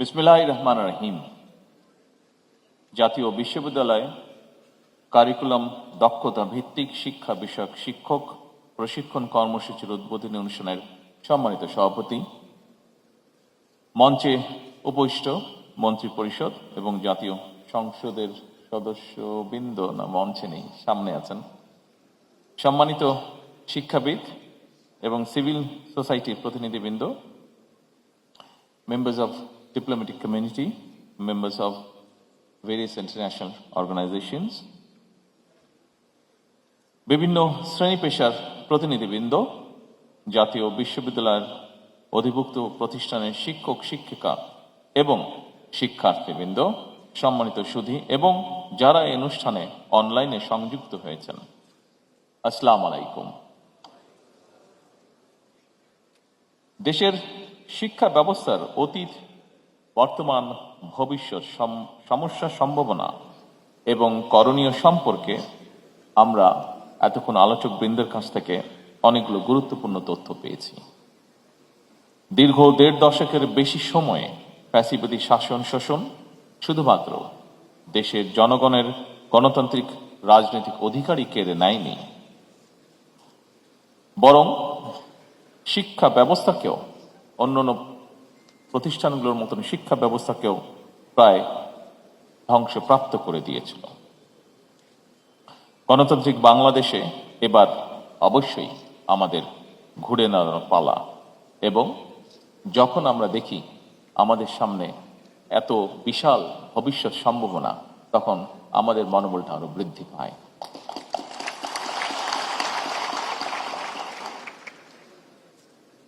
বিসমিল্লাহির রহমানির রহিম। জাতীয় বিশ্ববিদ্যালয় কারিকুলাম দক্ষতা ভিত্তিক শিক্ষা বিষয়ক শিক্ষক প্রশিক্ষণ কর্মসূচির উদ্বোধনী অনুষ্ঠানের সম্মানিত সভাপতি, মঞ্চে উপবিষ্ট মন্ত্রী পরিষদ এবং জাতীয় সংসদের সদস্যবৃন্দ, না মঞ্চে নেই, সামনে আছেন, সম্মানিত শিক্ষাবিদ এবং সিভিল সোসাইটির প্রতিনিধিবৃন্দ, members of diplomatic community, members of various international organizations, বিভিন্ন শ্রেণী পেশার প্রতিনিধিবৃন্দ, জাতীয় বিশ্ববিদ্যালয়ের অধিভুক্ত প্রতিষ্ঠানের শিক্ষক শিক্ষিকা এবং শিক্ষার্থীবৃন্দ, সম্মানিত সুধী এবং যারা এই অনুষ্ঠানে অনলাইনে সংযুক্ত হয়েছেন, আসসালামু আলাইকুম। দেশের শিক্ষা ব্যবস্থার অতীত, বর্তমান, ভবিষ্যৎ সমস্যা, সম্ভাবনা এবং করণীয় সম্পর্কে আমরা এতক্ষণ আলোচক বৃন্দের কাছ থেকে অনেকগুলো গুরুত্বপূর্ণ তথ্য পেয়েছি। দীর্ঘ ১.৫ দশকের বেশি সময়ে ফ্যাসিবাদী শাসন শোষণ শুধুমাত্র দেশের জনগণের গণতান্ত্রিক রাজনৈতিক অধিকারই কেড়ে নেয়নি, বরং শিক্ষা ব্যবস্থাকেও, অন্যান্য প্রতিষ্ঠানগুলোর মতন শিক্ষা ব্যবস্থাকেও প্রায় ধ্বংসপ্রাপ্ত করে দিয়েছিল। গণতান্ত্রিক বাংলাদেশে এবার অবশ্যই আমাদের ঘুরে দাঁড়ানোর পালা, এবং যখন আমরা দেখি আমাদের সামনে এত বিশাল ভবিষ্যৎ সম্ভাবনা, তখন আমাদের মনোবলটা আরো বৃদ্ধি পায়।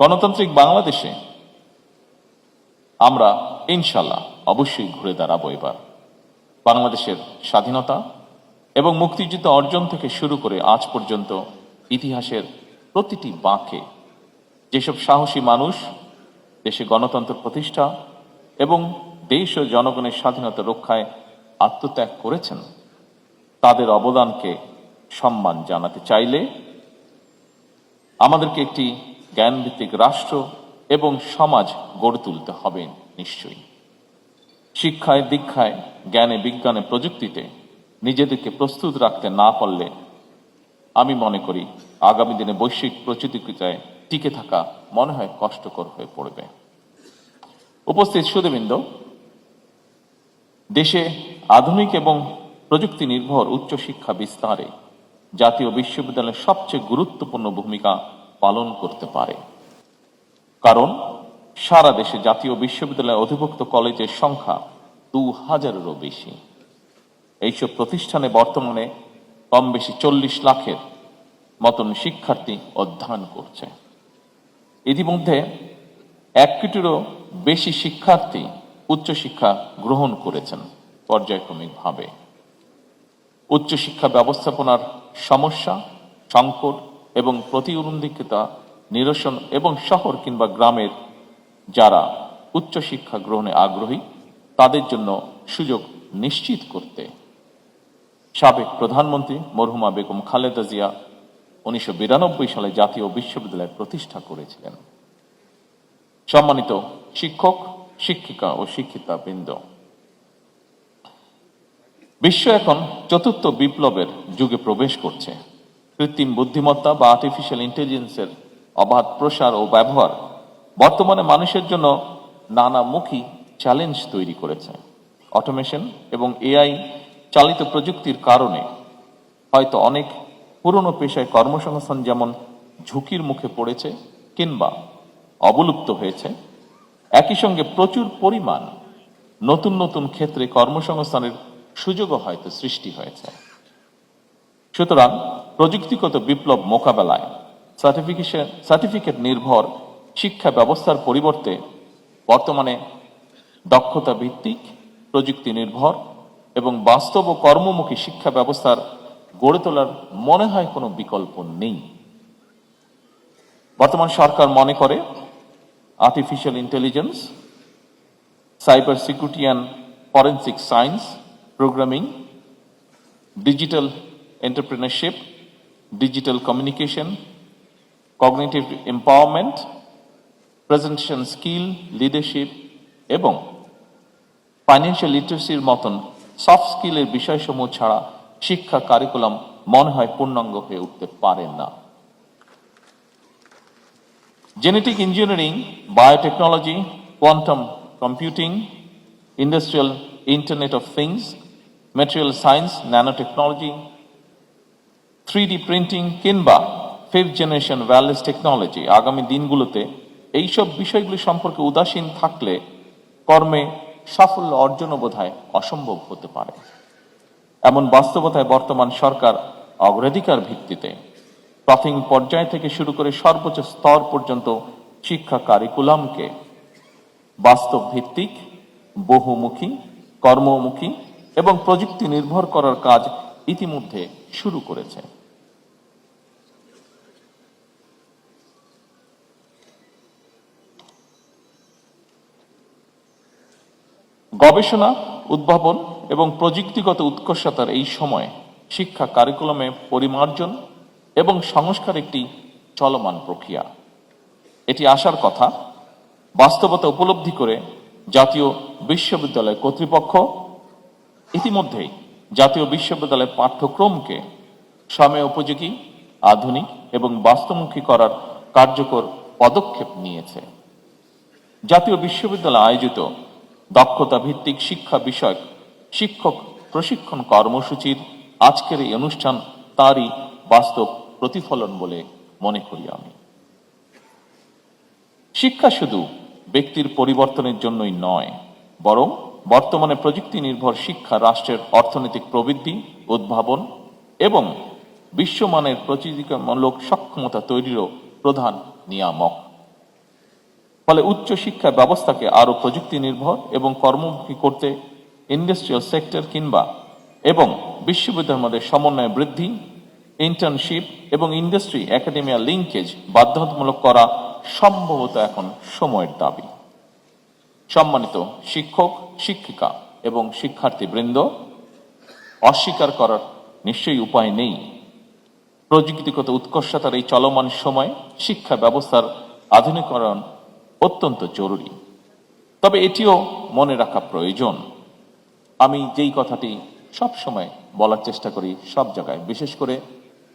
গণতান্ত্রিক বাংলাদেশে আমরা ইনশাল্লাহ অবশ্যই ঘুরে দাঁড়াবো। এবার বাংলাদেশের স্বাধীনতা এবং মুক্তিযুদ্ধ অর্জন থেকে শুরু করে আজ পর্যন্ত ইতিহাসের প্রতিটি বাঁকে যেসব সাহসী মানুষ দেশে গণতন্ত্র প্রতিষ্ঠা এবং দেশ ও জনগণের স্বাধীনতা রক্ষায় আত্মত্যাগ করেছেন, তাদের অবদানকে সম্মান জানাতে চাইলে আমাদেরকে একটি জ্ঞানভিত্তিক রাষ্ট্র এবং সমাজ গড়ে তুলতে হবে। নিশ্চয়ই শিক্ষায়, দীক্ষায়, জ্ঞানে, বিজ্ঞানে, প্রযুক্তিতে নিজেদেরকে প্রস্তুত রাখতে না পারলে আমি মনে করি আগামী দিনে বৈশ্বিক প্রতিযোগিতায় টিকে থাকা মনে হয় কষ্টকর হয়ে পড়বে। উপস্থিত সুধীবৃন্দ, দেশে আধুনিক এবং প্রযুক্তি নির্ভর উচ্চশিক্ষা বিস্তারে জাতীয় বিশ্ববিদ্যালয় সবচেয়ে গুরুত্বপূর্ণ ভূমিকা পালন করতে পারে, কারণ সারা দেশে জাতীয় বিশ্ববিদ্যালয়ে অধিভুক্ত কলেজের সংখ্যা ২,০০০-এরও বেশি। এইসব প্রতিষ্ঠানে বর্তমানে কম বেশি ৪০ লাখের মতন শিক্ষার্থী অধ্যয়ন করছে। ইতিমধ্যে ১ কোটিরও বেশি শিক্ষার্থী উচ্চশিক্ষা গ্রহণ করেছেন পর্যায়ক্রমিকভাবে। উচ্চশিক্ষা ব্যবস্থাপনার সমস্যা, সংকট এবং প্রতিবন্ধকতা নিরসন এবং শহর কিংবা গ্রামের যারা উচ্চশিক্ষা গ্রহণে আগ্রহী তাদের জন্য সুযোগ নিশ্চিত করতে সাবেক প্রধানমন্ত্রী মরহুমা বেগম খালেদা জিয়া ১৯৯২ সালে জাতীয় বিশ্ববিদ্যালয় প্রতিষ্ঠা করেছিলেন। সম্মানিত শিক্ষক, শিক্ষিকা ও শিক্ষিকাবৃন্দ, বিশ্ব এখন চতুর্থ বিপ্লবের যুগে প্রবেশ করছে। কৃত্রিম বুদ্ধিমত্তা বা আর্টিফিশিয়াল ইন্টেলিজেন্সের অবাধ প্রসার ও ব্যবহার বর্তমানে মানুষের জন্য নানামুখী চ্যালেঞ্জ তৈরি করেছে। অটোমেশন এবং এআই চালিত প্রযুক্তির কারণে হয়তো অনেক পুরনো পেশায় কর্মসংস্থান যেমন ঝুঁকির মুখে পড়েছে কিংবা অবলুপ্ত হয়েছে, একই সঙ্গে প্রচুর পরিমাণ নতুন নতুন ক্ষেত্রে কর্মসংস্থানের সুযোগও হয়তো সৃষ্টি হয়েছে। সুতরাং প্রযুক্তিগত বিপ্লব মোকাবেলায় সার্টিফিকেট নির্ভর শিক্ষা ব্যবস্থার পরিবর্তে বর্তমানে দক্ষতা ভিত্তিক, প্রযুক্তি নির্ভর এবং বাস্তব ও কর্মমুখী শিক্ষা ব্যবস্থার গড়ে তোলার মনে হয় কোনো বিকল্প নেই। বর্তমান সরকার মনে করে artificial intelligence, cyber security and forensic science, programming, digital entrepreneurship, digital communication, cognitive empowerment, presentation skill, leadership এবং ফাইন্যান্সিয়াল লিটারেসির মতন সফট স্কিলের বিষয়সমূহ ছাড়া শিক্ষা কারিকুলাম মনে হয় পূর্ণাঙ্গ হয়ে উঠতে পারে না। Genetic engineering, biotechnology, quantum computing, industrial internet of things, material science, nanotechnology, 3D printing কিংবা 5th জেনারেশন ওয়্যারলেস টেকনোলজি আগামী দিনগুলোতে এইসব বিষয়গুলি সম্পর্কে উদাসীন থাকলে কর্মে সাফল্য অর্জনও বোধহয় অসম্ভব হতে পারে। এমন বাস্তবতায় বর্তমান সরকার অগ্রাধিকার ভিত্তিতে প্রাথমিক পর্যায় থেকে শুরু করে সর্বোচ্চ স্তর পর্যন্ত শিক্ষা কারিকুলামকে বাস্তব ভিত্তিক, বহুমুখী, কর্মমুখী এবং প্রযুক্তি নির্ভর করার কাজ ইতিমধ্যে শুরু করেছে। গবেষণা, উদ্ভাবন এবং প্রযুক্তিগত উৎকর্ষতার এই সময়ে শিক্ষা কারিকুলামে পরিমার্জন এবং সংস্কার একটি চলমান প্রক্রিয়া। এটি আসার কথা। বাস্তবতা উপলব্ধি করে জাতীয় বিশ্ববিদ্যালয় কর্তৃপক্ষ ইতিমধ্যেই জাতীয় বিশ্ববিদ্যালয়ের পাঠ্যক্রমকে সময় উপযোগী, আধুনিক এবং বাস্তবমুখী করার কার্যকর পদক্ষেপ নিয়েছে। জাতীয় বিশ্ববিদ্যালয় আয়োজিত দক্ষতা ভিত্তিক শিক্ষা বিষয়ক শিক্ষক প্রশিক্ষণ কর্মসূচির আজকের এই অনুষ্ঠান তারই বাস্তব প্রতিফলন বলে মনে করি আমি। শিক্ষা শুধু ব্যক্তির পরিবর্তনের জন্যই নয়, বরং বর্তমানে প্রযুক্তি নির্ভর শিক্ষা রাষ্ট্রের অর্থনৈতিক প্রবৃদ্ধি, উদ্ভাবন এবং বিশ্বমানের প্রতিযোগিতামূলক সক্ষমতা তৈরিরও প্রধান নিয়ামক। ফলে উচ্চ শিক্ষা ব্যবস্থাকে আরো প্রযুক্তি নির্ভর এবং কর্মমুখী করতে ইন্ডাস্ট্রিয়াল সেক্টর কিংবা এবং বিশ্ববিদ্যালয়ের মধ্যে সমন্বয় বৃদ্ধি, ইন্টার্নশিপ এবং ইন্ডাস্ট্রি একাডেমিয়া লিঙ্কেজ বাধ্যতামূলক করা সম্ভবত এখন সময়ের দাবি। সম্মানিত শিক্ষক, শিক্ষিকা এবং শিক্ষার্থীবৃন্দ, অস্বীকার করার নিশ্চয়ই উপায় নেই প্রযুক্তিগত উৎকর্ষতার এই চলমান সময় শিক্ষা ব্যবস্থার আধুনিকরণ অত্যন্ত জরুরি। তবে এটিও মনে রাখা প্রয়োজন, আমি যেই কথাটি সব সময় বলার চেষ্টা করি সব জায়গায়, বিশেষ করে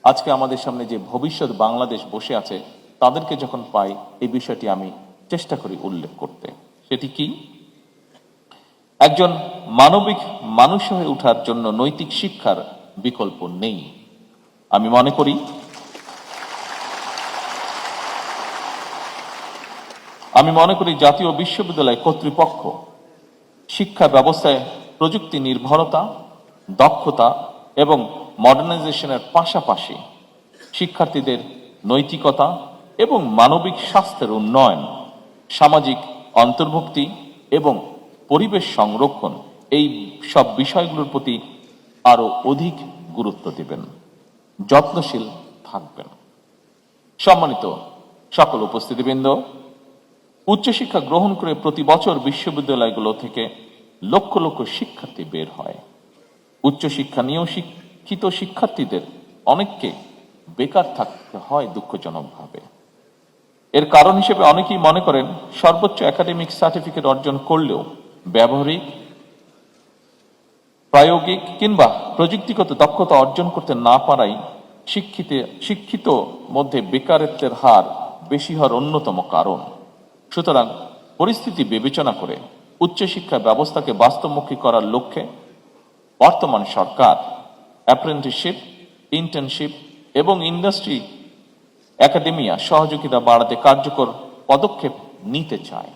আজকে আমাদের সামনে যে ভবিষ্যৎ বাংলাদেশ বসে আছে তাদেরকে যখন পাই এই বিষয়টি আমি চেষ্টা করি উল্লেখ করতে। সেটি কি? একজন মানবিক মানুষ হয়ে ওঠার জন্য নৈতিক শিক্ষার বিকল্প নেই। আমি মনে করি জাতীয় বিশ্ববিদ্যালয় কর্তৃপক্ষ শিক্ষা ব্যবস্থায় প্রযুক্তি নির্ভরতা, দক্ষতা এবং মডার্নাইজেশনের পাশাপাশি শিক্ষার্থীদের নৈতিকতা এবং মানবিক স্বাস্থ্যের উন্নয়ন, সামাজিক অন্তর্ভুক্তি এবং পরিবেশ সংরক্ষণ এই সব বিষয়গুলোর প্রতি আরো অধিক গুরুত্ব দেবেন, যত্নশীল থাকবেন। সম্মানিত সকল উপস্থিতিবৃন্দ, উচ্চশিক্ষা গ্রহণ করে প্রতি বছর বিশ্ববিদ্যালয়গুলো থেকে লক্ষ লক্ষ শিক্ষার্থী বের হয়। উচ্চশিক্ষা নিয়েও শিক্ষিত শিক্ষার্থীদের অনেককে বেকার থাকতে হয় দুঃখজনকভাবে। এর কারণ হিসেবে অনেকেই মনে করেন সর্বোচ্চ একাডেমিক সার্টিফিকেট অর্জন করলেও ব্যবহারিক, প্রায়োগিক কিংবা প্রযুক্তিগত দক্ষতা অর্জন করতে না পারাই শিক্ষিত মধ্যে বেকারত্বের হার বেশি হওয়ার অন্যতম কারণ। সুতরাং পরিস্থিতি বিবেচনা করে উচ্চশিক্ষা ব্যবস্থাকে বাস্তবমুখী করার লক্ষ্যে বর্তমান সরকার অ্যাপ্রেন্টিসশিপ, ইন্টার্নশিপ এবং ইন্ডাস্ট্রি একাডেমিয়া সহযোগিতা বাড়াতে কার্যকর পদক্ষেপ নিতে চায়।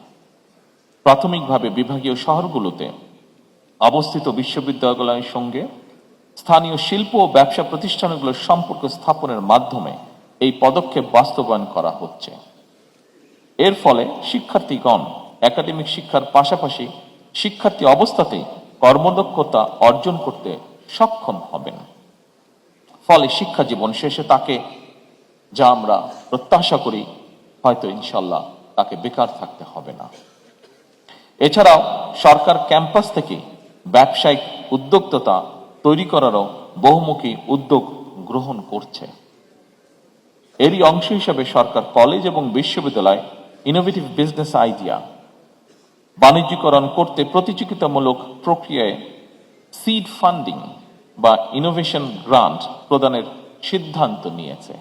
প্রাথমিকভাবে বিভাগীয় শহরগুলোতে অবস্থিত বিশ্ববিদ্যালয়ের সঙ্গে স্থানীয় শিল্প ও ব্যবসা প্রতিষ্ঠানগুলোর সম্পর্ক স্থাপনের মাধ্যমে এই পদক্ষেপ বাস্তবায়ন করা হচ্ছে। এর ফলে শিক্ষার্থীগণ একাডেমিক শিক্ষার পাশাপাশি শিক্ষার্থী অবস্থাতেই কর্মদক্ষতা অর্জন করতে সক্ষম হবেন। ফলে শিক্ষা জীবন শেষে তাকে, যা আমরা প্রত্যাশা করি, হয়তো ইনশাল্লাহ তাকে বেকার থাকতে হবে না। এছাড়াও সরকার ক্যাম্পাস থেকে ব্যবসায়িক উদ্যোক্তা তৈরি করারও বহুমুখী উদ্যোগ গ্রহণ করছে। এরই অংশ হিসেবে সরকার কলেজ এবং বিশ্ববিদ্যালয় ইনোভেটিভ বিজনেস আইডিয়া বাণিজ্যিকরণ করতে প্রতিযোগিতামূলক প্রক্রিয়ায় সিড ফান্ডিং বা ইনোভেশন গ্রান্ট প্রদানের সিদ্ধান্ত নিয়েছে।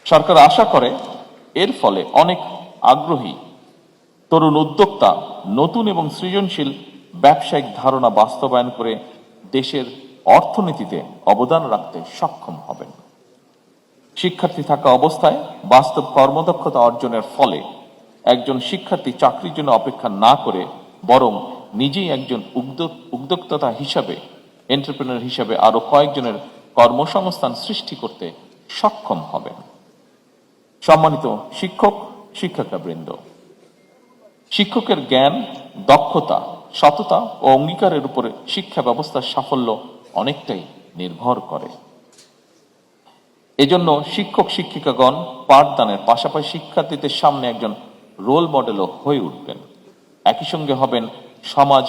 সরকার আশা করে এর ফলে অনেক আগ্রহী তরুণ উদ্যোক্তা নতুন এবং সৃজনশীল ব্যবসায়িক ধারণা বাস্তবায়ন করে দেশের অর্থনীতিতে অবদান রাখতে সক্ষম হবেন। শিক্ষার্থী থাকা অবস্থায় বাস্তব কর্মদক্ষতা অর্জনের ফলে একজন শিক্ষার্থী চাকরির জন্য অপেক্ষা না করে বরং নিজেই একজন উদ্যোক্তা হিসাবে, এন্টারপ্রেনার হিসাবে আরো কয়েকজনের কর্মসংস্থান সৃষ্টি করতে সক্ষম হবেন। সম্মানিত শিক্ষক শিক্ষিকাবৃন্দ, শিক্ষকের জ্ঞান, দক্ষতা, সততা ও অঙ্গীকারের উপরে শিক্ষা ব্যবস্থার সাফল্য অনেকটাই নির্ভর করে। এজন্য শিক্ষক শিক্ষিকাগণ পাঠদানের পাশাপাশি শিক্ষার্থীদের সামনে একজন রোল মডেলও হয়ে উঠবেন। একই সঙ্গে হবেন সমাজ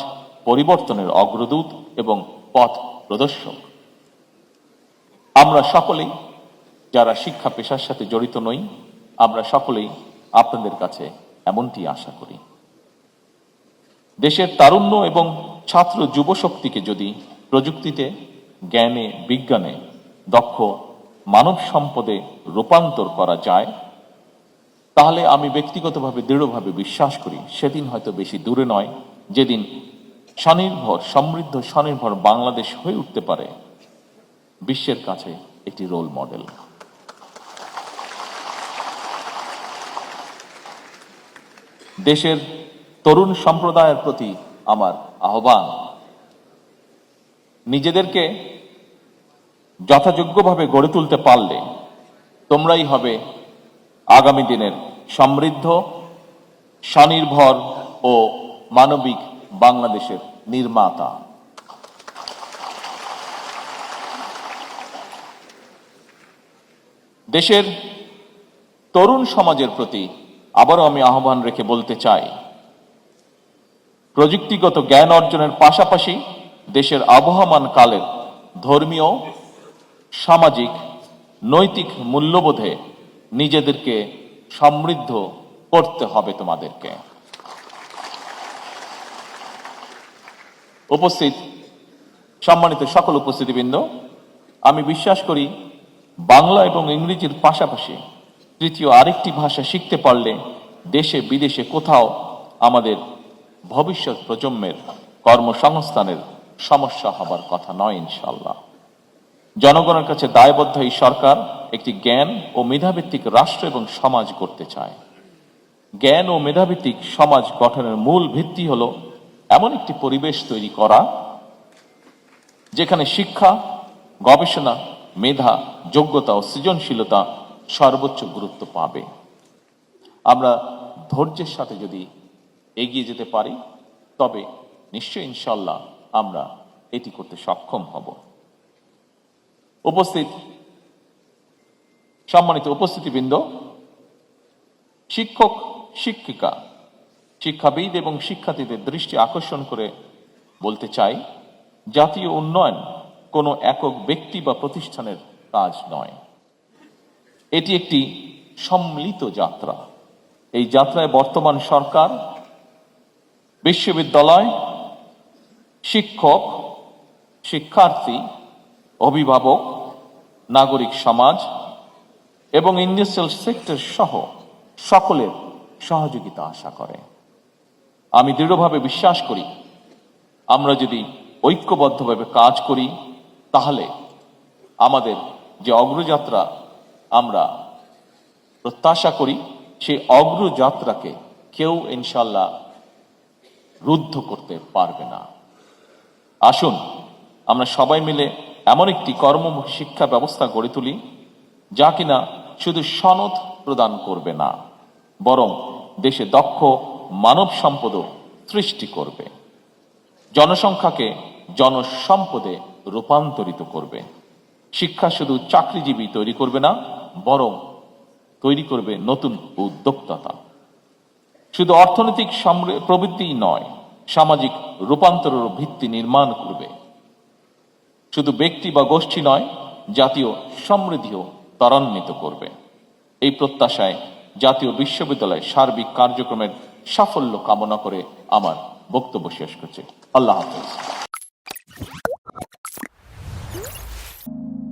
পরিবর্তনের অগ্রদূত এবং পথ প্রদর্শক। আমরা সকলেই যারা শিক্ষা পেশার সাথে জড়িত নই, আমরা সকলেই আপনাদের কাছে এমনটি আশা করি। দেশের তারুণ্য এবং ছাত্র যুব শক্তিকে যদি প্রযুক্তিতে, জ্ঞানে, বিজ্ঞানে দক্ষ মানব সম্পদে রূপান্তর করা যায়, তাহলে আমি ব্যক্তিগতভাবে দৃঢ়ভাবে বিশ্বাস করি সেদিন হয়তো বেশি দূরে নয় যেদিন স্বনির্ভর, সমৃদ্ধ, স্বনির্ভর বাংলাদেশ হয়ে উঠতে পারে বিশ্বের কাছে একটি রোল মডেল। দেশের তরুণ সম্প্রদায়ের প্রতি আমার আহ্বান, নিজেদেরকে যথাযোগ্যভাবে গড়ে তুলতে পারলে তোমরাই হবে আগামী দিনের সমৃদ্ধ, স্বনির্ভর ও মানবিক বাংলাদেশের নির্মাতা। দেশের তরুণ সমাজের প্রতি আবারও আমি আহ্বান রেখে বলতে চাই, প্রযুক্তিগত জ্ঞান অর্জনের পাশাপাশি দেশের আবহমান কালের ধর্মীয়, সামাজিক, নৈতিক মূল্যবোধে নিজেদেরকে সমৃদ্ধ করতে হবে তোমাদেরকে। উপস্থিত সম্মানিত সকল উপস্থিতিবৃন্দ, আমি বিশ্বাস করি বাংলা এবং ইংরেজির পাশাপাশি তৃতীয় আরেকটি ভাষা শিখতে পারলে দেশে বিদেশে কোথাও আমাদের ভবিষ্যৎ প্রজন্মের কর্মসংস্থানের সমস্যা হবার কথা নয় ইনশাআল্লাহ। জনগণের কাছে দায়বদ্ধ এই সরকার একটি জ্ঞান ও মেধাভিত্তিক রাষ্ট্র এবং সমাজ গড়তে চায়। জ্ঞান ও মেধাভিত্তিক সমাজ গঠনের মূল ভিত্তি হলো এমন একটি পরিবেশ তৈরি করা যেখানে শিক্ষা, গবেষণা, মেধা, যোগ্যতা ও সৃজনশীলতা সর্বোচ্চ গুরুত্ব পাবে। আমরা ধৈর্যের সাথে যদি এগিয়ে যেতে পারি তবে নিশ্চয়ই ইনশাআল্লাহ আমরা এটি করতে সক্ষম হব। উপস্থিত সম্মানিত উপস্থিতিবৃন্দ, শিক্ষক, শিক্ষিকা, শিক্ষাবিদ এবং শিক্ষার্থীদের দৃষ্টি আকর্ষণ করে বলতে চাই, জাতীয় উন্নয়ন কোনো একক ব্যক্তি বা প্রতিষ্ঠানের কাজ নয়। এটি একটি সম্মিলিত যাত্রা। এই যাত্রায় বর্তমান সরকার, বিশ্ববিদ্যালয়, শিক্ষক, শিক্ষার্থী, অভিভাবক, নাগরিক সমাজ এবং ইন্ডাস্ট্রিয়াল সেক্টর সহ সকলের সহযোগিতা আশা করে। আমি দৃঢ়ভাবে বিশ্বাস করি আমরা যদি ঐক্যবদ্ধভাবে কাজ করি তাহলে আমাদের যে অগ্রযাত্রা আমরা প্রত্যাশা করি সেই অগ্রযাত্রাকে কেউ ইনশাআল্লাহ রুদ্ধ করতে পারবে না। আসুন আমরা সবাই মিলে এমন একটি কর্মমুখী শিক্ষা ব্যবস্থা গড়ে তুলি যা কিনা শুধু সনদ প্রদান করবে না, বরং দেশে দক্ষ মানব সম্পদও সৃষ্টি করবে, জনসংখ্যাকে জনসম্পদে রূপান্তরিত করবে। শিক্ষা শুধু চাকরিজীবী তৈরি করবে না, বরং তৈরি করবে নতুন উদ্যোক্তা। শুধু অর্থনৈতিক প্রবৃদ্ধি নয়, সামাজিক রূপান্তরের ভিত্তি নির্মাণ করবে। শুধু ব্যক্তি বা গোষ্ঠী নয়, জাতীয় সমৃদ্ধিও ত্বরান্বিত করবে। এই প্রত্যাশায় জাতীয় বিশ্ববিদ্যালয়ের সার্বিক কার্যক্রমের সাফল্য কামনা করে আমার বক্তব্য শেষ করছি। আল্লাহ হাফেজ।